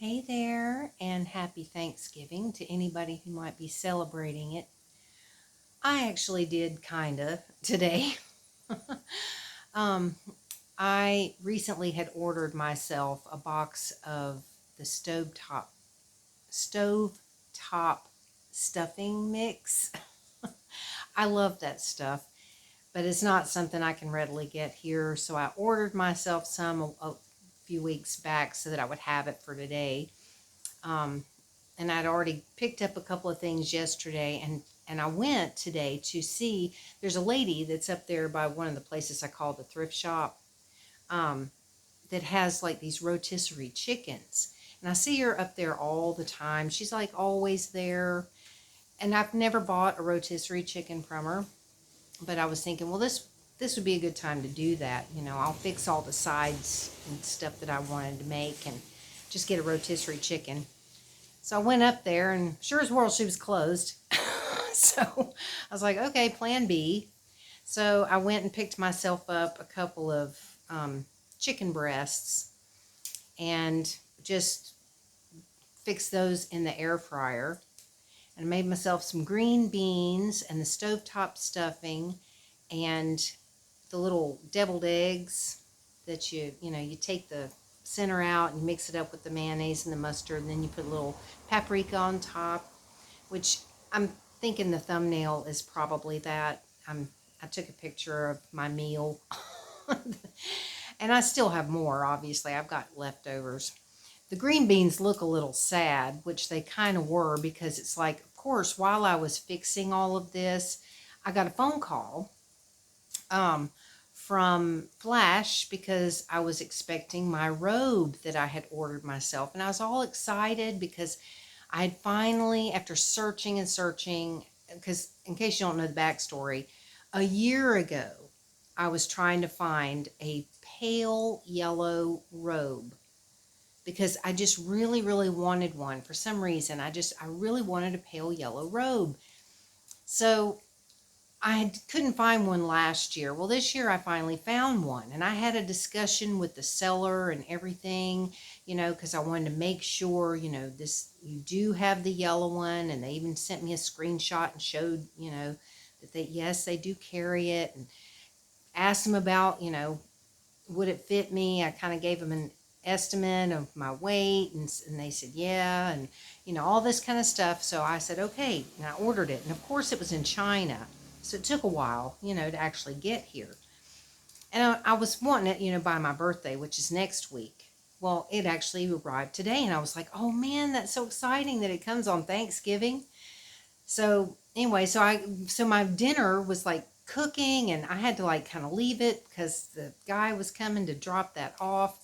Hey there, and happy Thanksgiving to anybody who might be celebrating it. I actually did kinda today. um, I recently had ordered myself a box of the stove top stuffing mix. I love that stuff, but it's not something I can readily get here, so I ordered myself some a few weeks back so that I would have it for today. Um, and I'd already picked up a couple of things yesterday, and I went today to see. There's a lady that's up there by one of the places I call the thrift shop, um, that has like these rotisserie chickens, and I see her up there all the time. She's like always there, and I've never bought a rotisserie chicken from her, but I was thinking, well, this would be a good time to do that. I'll fix all the sides and stuff that I wanted to make, and just get a rotisserie chicken. So I went up there, and sure as world, she was closed. So I was like, okay, plan B. So I went and picked myself up a couple of chicken breasts and just fixed those in the air fryer. And I made myself some green beans and the stovetop stuffing and the little deviled eggs that you take the center out and mix it up with the mayonnaise and the mustard, and then you put a little paprika on top, which I'm thinking the thumbnail is probably that. I took a picture of my meal. And I still have more, obviously. I've got leftovers. The green beans look a little sad, which they kind of were, because it's like, of course, while I was fixing all of this, I got a phone call from Flash, because I was expecting my robe that I had ordered myself. And I was all excited because I had finally, after searching and searching, because in case you don't know the backstory, a year ago, I was trying to find a pale yellow robe because I just really, really wanted one for some reason. I really wanted a pale yellow robe. So I couldn't find one last year. Well, this year I finally found one, and I had a discussion with the seller and everything, because I wanted to make sure, you do have the yellow one, and they even sent me a screenshot and showed, that yes, they do carry it, and asked them about, would it fit me? I kind of gave them an estimate of my weight, and they said, yeah, and, all this kind of stuff. So I said, okay, and I ordered it. And of course it was in China. So it took a while, to actually get here. And I was wanting it, by my birthday, which is next week. Well, it actually arrived today, and I was like, oh man, that's so exciting that it comes on Thanksgiving. So anyway, so my dinner was like cooking, and I had to like kind of leave it because the guy was coming to drop that off.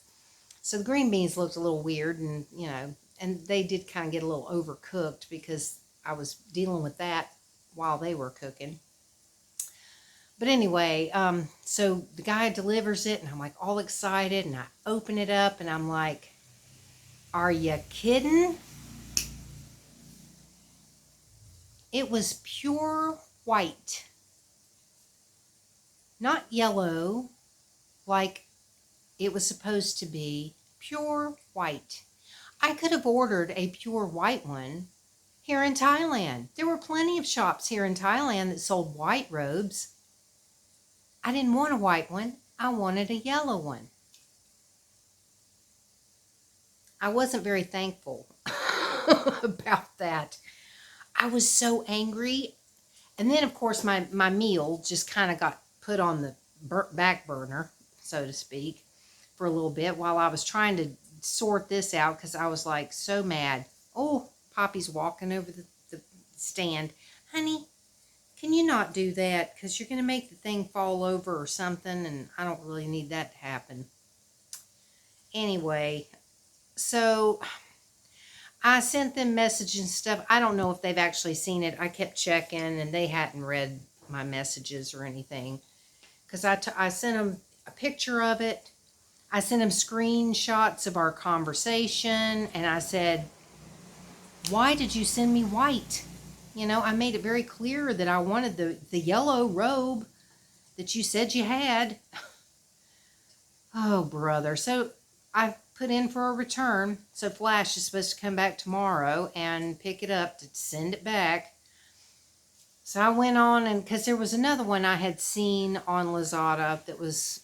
So the green beans looked a little weird, and and they did kind of get a little overcooked because I was dealing with that while they were cooking. But anyway, so the guy delivers it, and I'm like all excited, and I open it up, and I'm like, are you kidding? It was pure white, not yellow like it was supposed to be, pure white. I could have ordered a pure white one here in Thailand. There were plenty of shops here in Thailand that sold white robes. I didn't want a white one. I wanted a yellow one. I wasn't very thankful about that. I was so angry. And then, of course, my meal just kind of got put on the back burner, so to speak, for a little bit while I was trying to sort this out, because I was like so mad. Oh, Poppy's walking over the stand. Honey, can you not do that? Because you're going to make the thing fall over or something, and I don't really need that to happen. Anyway, so I sent them messages and stuff. I don't know if they've actually seen it. I kept checking, and they hadn't read my messages or anything. Because I sent them a picture of it. I sent them screenshots of our conversation, and I said, why did you send me white? I made it very clear that I wanted the yellow robe that you said you had. Oh, brother. So I put in for a return. So Flash is supposed to come back tomorrow and pick it up to send it back. So I went on, and because there was another one I had seen on Lazada that was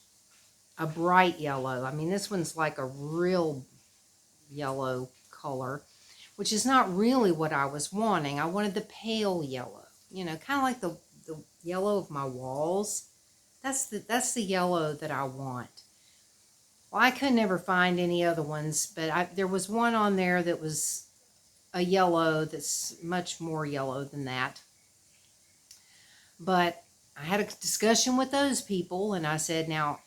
a bright yellow. I mean, this one's like a real yellow color, which is not really what I was wanting. I wanted the pale yellow, kind of like the yellow of my walls. That's the yellow that I want. Well, I could never find any other ones, but there was one on there that was a yellow that's much more yellow than that. But I had a discussion with those people, and I said, now,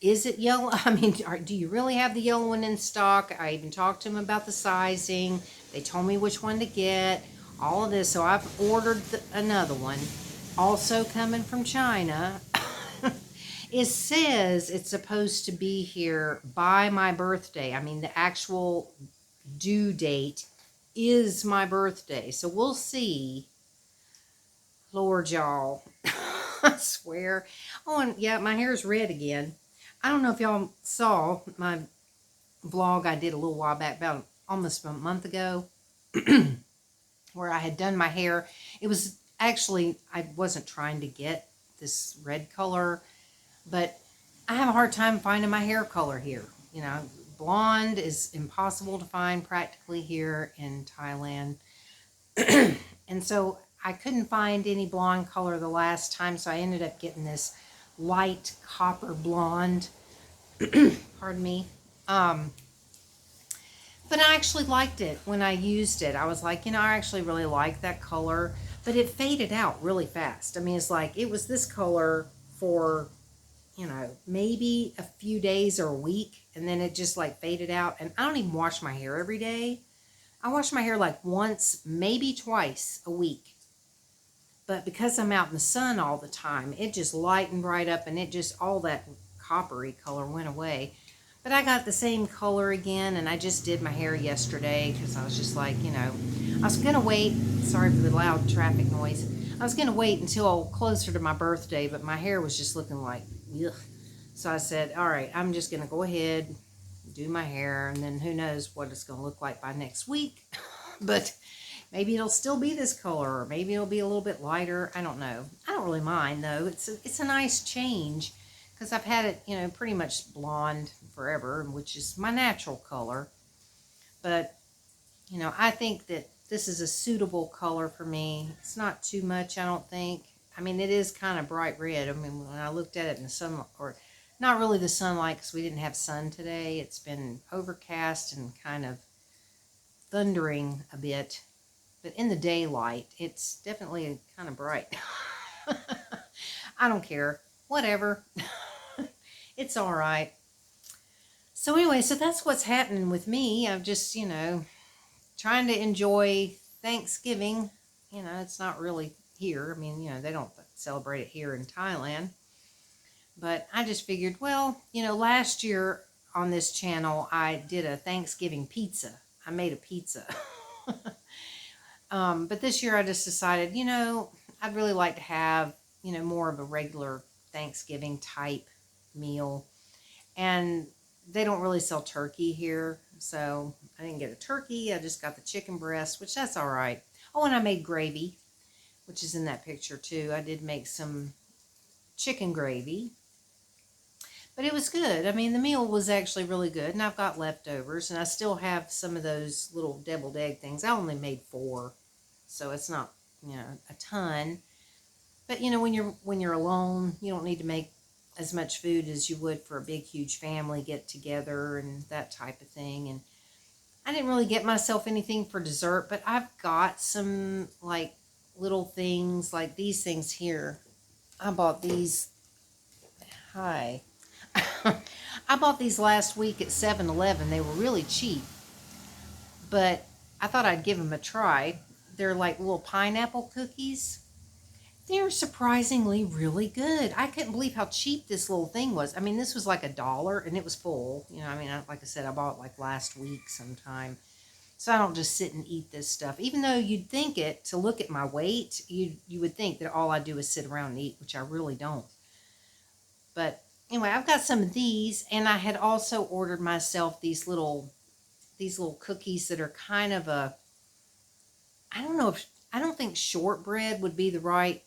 is it yellow? I mean, do you really have the yellow one in stock? I even talked to them about the sizing. They told me which one to get, all of this. So I've ordered another one, also coming from China. It says it's supposed to be here by my birthday. I mean, the actual due date is my birthday. So we'll see. Lord, y'all. I swear. Oh, and yeah, my hair's red again. I don't know if y'all saw my vlog I did a little while back, about almost a month ago, where I had done my hair. It was actually, I wasn't trying to get this red color, but I have a hard time finding my hair color here. Blonde is impossible to find practically here in Thailand. And so I couldn't find any blonde color the last time, so I ended up getting this light copper blonde. Pardon me. But I actually liked it when I used it. I was like, I actually really like that color, but it faded out really fast. I mean, it's like it was this color for, maybe a few days or a week, and then it just like faded out. And I don't even wash my hair every day. I wash my hair like once, maybe twice a week. But because I'm out in the sun all the time, it just lightened right up, and it just, all that coppery color went away. But I got the same color again, and I just did my hair yesterday because I was just like, I was going to wait. Sorry for the loud traffic noise. I was going to wait until closer to my birthday, but my hair was just looking like, ugh. So I said, all right, I'm just going to go ahead, do my hair, and then who knows what it's going to look like by next week. But maybe it'll still be this color, or maybe it'll be a little bit lighter. I don't know. I don't really mind, though. It's a nice change, because I've had it, pretty much blonde forever, which is my natural color. But, I think that this is a suitable color for me. It's not too much, I don't think. I mean, it is kind of bright red. I mean, when I looked at it in the sun, or not really the sunlight, because we didn't have sun today. It's been overcast and kind of thundering a bit. But in the daylight, it's definitely kind of bright. I don't care. Whatever. It's all right. So anyway, so that's what's happening with me. I'm just, trying to enjoy Thanksgiving. It's not really here. I mean, they don't celebrate it here in Thailand. But I just figured, well, last year on this channel, I did a Thanksgiving pizza. I made a pizza. But this year I just decided, I'd really like to have, more of a regular Thanksgiving type meal. And they don't really sell turkey here, so I didn't get a turkey. I just got the chicken breast, which that's all right. Oh, and I made gravy, which is in that picture too. I did make some chicken gravy, but it was good. I mean, the meal was actually really good, and I've got leftovers, and I still have some of those little deviled egg things. I only made 4, so it's not, a ton. But, when you're alone, you don't need to make as much food as you would for a big, huge family get together and that type of thing. And I didn't really get myself anything for dessert, but I've got some, like, little things, like these things here. I bought these. Hi. I bought these last week at 7-Eleven. They were really cheap, but I thought I'd give them a try. They're like little pineapple cookies. They're surprisingly really good. I couldn't believe how cheap this little thing was. I mean, this was like $1, and it was full. Like I said, I bought it like last week sometime. So I don't just sit and eat this stuff. Even though you'd think it, to look at my weight, you would think that all I do is sit around and eat, which I really don't. But anyway, I've got some of these, and I had also ordered myself these little cookies that are kind of a, I don't know if, I don't think shortbread would be the right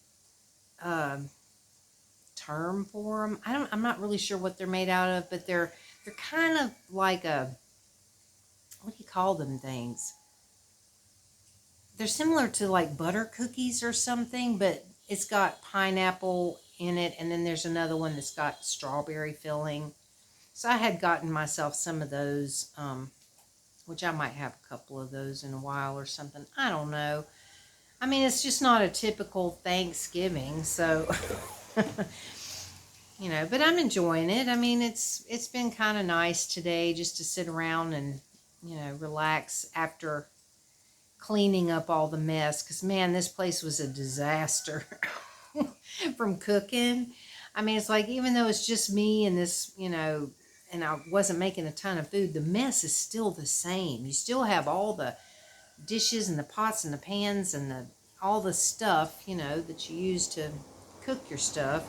um term for them. I'm not really sure what they're made out of, but they're kind of like a, what do you call them things? They're similar to like butter cookies or something, but it's got pineapple in it, and then there's another one that's got strawberry filling. So I had gotten myself some of those, which I might have a couple of those in a while or something. I don't know. I mean, it's just not a typical Thanksgiving, so but I'm enjoying it. I mean, it's been kind of nice today just to sit around and relax after cleaning up all the mess, because man, this place was a disaster from cooking. I mean, it's like, even though it's just me and this, and I wasn't making a ton of food, the mess is still the same. You still have all the dishes and the pots and the pans and all the stuff, that you use to cook your stuff.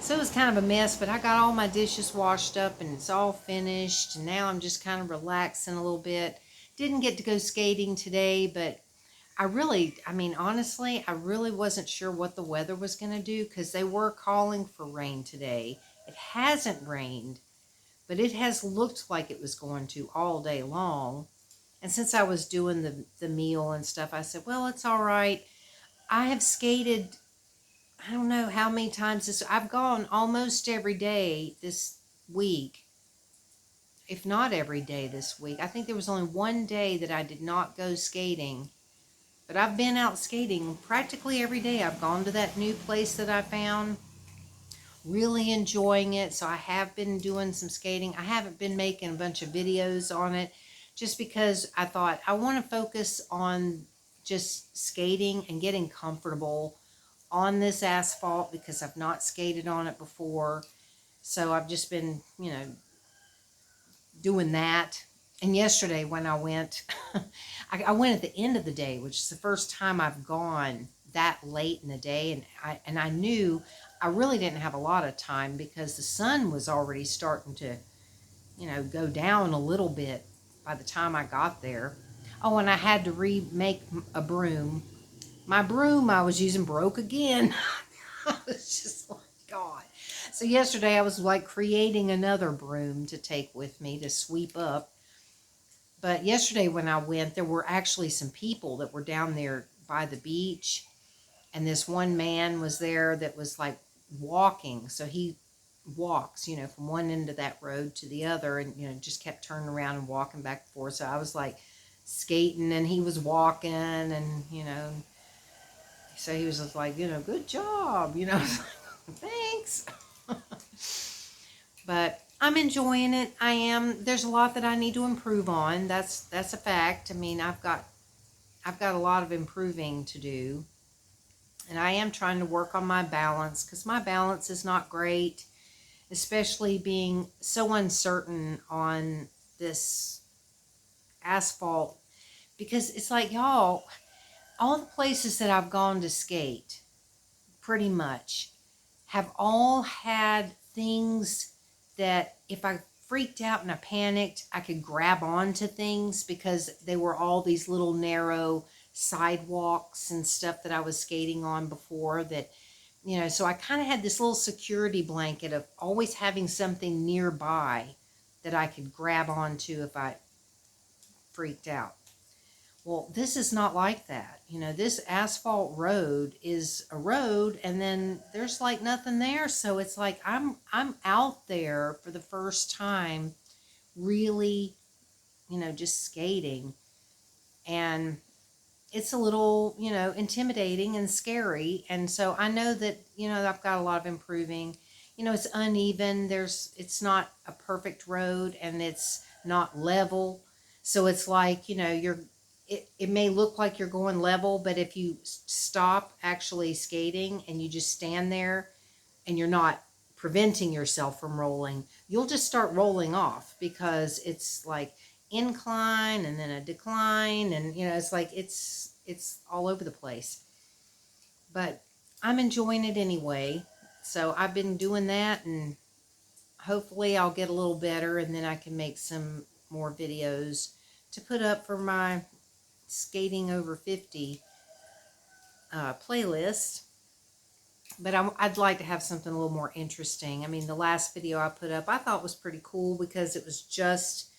So it was kind of a mess, but I got all my dishes washed up and it's all finished. And now I'm just kind of relaxing a little bit. Didn't get to go skating today, but I mean, honestly, I really wasn't sure what the weather was going to do, because they were calling for rain today. It hasn't rained, but it has looked like it was going to all day long. And since I was doing the meal and stuff, I said, well, it's all right. I have skated, I don't know how many times I've gone almost every day this week, if not every day this week. I think there was only one day that I did not go skating, but I've been out skating practically every day. I've gone to that new place that I found, really enjoying it. So I have been doing some skating. I haven't been making a bunch of videos on it, just because I thought I want to focus on just skating and getting comfortable on this asphalt, because I've not skated on it before. So I've just been, doing that. And yesterday when I went, I went at the end of the day, which is the first time I've gone that late in the day. And I knew I really didn't have a lot of time, because the sun was already starting to, go down a little bit by the time I got there. Oh, and I had to remake a broom. My broom I was using broke again. I was just like, God. So yesterday I was like creating another broom to take with me to sweep up. But yesterday when I went, there were actually some people that were down there by the beach. And this one man was there that was like walking. So he walks, from one end of that road to the other, and, just kept turning around and walking back and forth. So I was like skating and he was walking, and, so he was just like, good job, thanks. But I'm enjoying it. I am. There's a lot that I need to improve on. That's a fact. I mean, I've got a lot of improving to do. And I am trying to work on my balance, because my balance is not great, especially being so uncertain on this asphalt. Because it's like, y'all, all the places that I've gone to skate, pretty much, have all had things that if I freaked out and I panicked, I could grab onto things, because they were all these little narrow sidewalks and stuff that I was skating on before, that, so I kind of had this little security blanket of always having something nearby that I could grab onto if I freaked out. Well, this is not like that. This asphalt road is a road, and then there's like nothing there. So it's like I'm out there for the first time, really, just skating. And it's a little, intimidating and scary. And so I know that, I've got a lot of improving. It's uneven. It's not a perfect road, and it's not level. So it's like, it may look like you're going level, but if you stop actually skating and you just stand there and you're not preventing yourself from rolling, you'll just start rolling off, because it's like incline and then a decline, and it's like it's all over the place. But I'm enjoying it anyway. So I've been doing that, and hopefully I'll get a little better, and then I can make some more videos to put up for my skating over 50 playlist. But I'd like to have something a little more interesting. I mean, the last video I put up I thought was pretty cool because it was just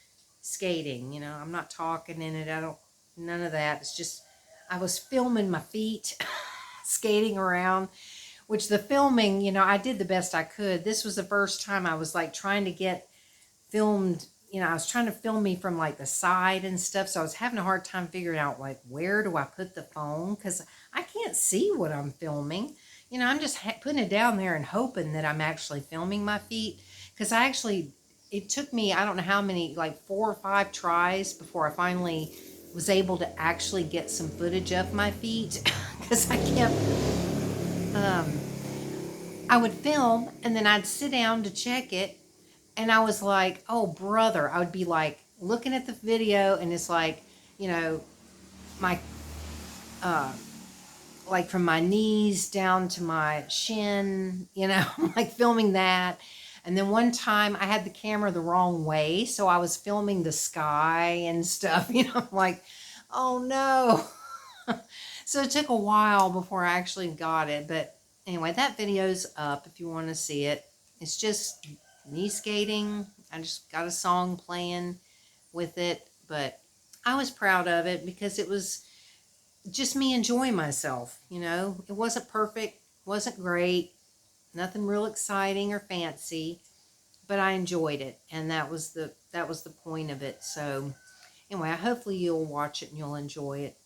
skating. You know, I'm not talking in it. I don't, none of that. It's just, I was filming my feet skating around, which the filming, you know, I did the best I could. This was the first time I was like trying to get filmed. You know, I was trying to film me from like the side and stuff. So I was having a hard time figuring out like, where do I put the phone? Because I can't see what I'm filming. You know, I'm just putting it down there and hoping that I'm actually filming my feet. Because I actually, it took me, I don't know how many, like 4 or 5 tries before I finally was able to actually get some footage of my feet. Because I kept, I would film and then I'd sit down to check it. And I was like, oh, brother, I would be like looking at the video and it's like, you know, my, like from my knees down to my shin, you know, like filming that. And then one time I had the camera the wrong way, so I was filming the sky and stuff, you know, I'm like, oh no. So it took a while before I actually got it. But anyway, that video's up if you want to see it. It's just me skating. I just got a song playing with it, but I was proud of it because it was just me enjoying myself. You know, it wasn't perfect, wasn't great, nothing real exciting or fancy, but I enjoyed it, and that was the point of it. So anyway, hopefully you'll watch it and you'll enjoy it.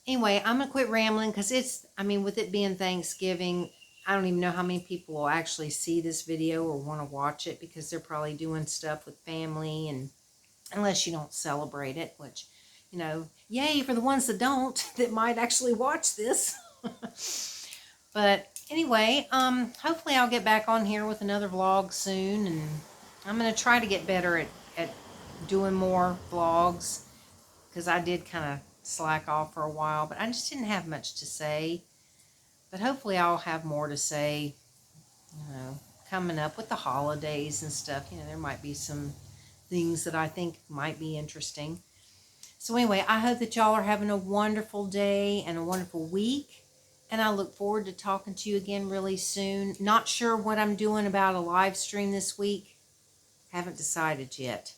Anyway, I'm gonna quit rambling because it's, I mean, with it being Thanksgiving, I don't even know how many people will actually see this video or want to watch it because they're probably doing stuff with family, and unless you don't celebrate it, which, you know, yay for the ones that don't, that might actually watch this. But anyway, hopefully I'll get back on here with another vlog soon, and I'm going to try to get better at doing more vlogs, because I did kind of slack off for a while, but I just didn't have much to say. But hopefully I'll have more to say, you know, coming up with the holidays and stuff. You know, there might be some things that I think might be interesting. So anyway, I hope that y'all are having a wonderful day and a wonderful week. And I look forward to talking to you again really soon. Not sure what I'm doing about a live stream this week. Haven't decided yet.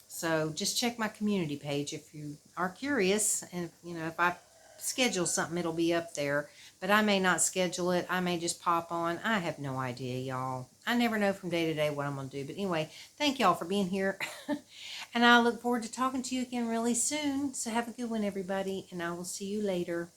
So just check my community page if you are curious. And, you know, if I schedule something, it'll be up there. But I may not schedule it. I may just pop on. I have no idea, y'all. I never know from day to day what I'm going to do. But anyway, thank y'all for being here. And I look forward to talking to you again really soon. So have a good one, everybody. And I will see you later.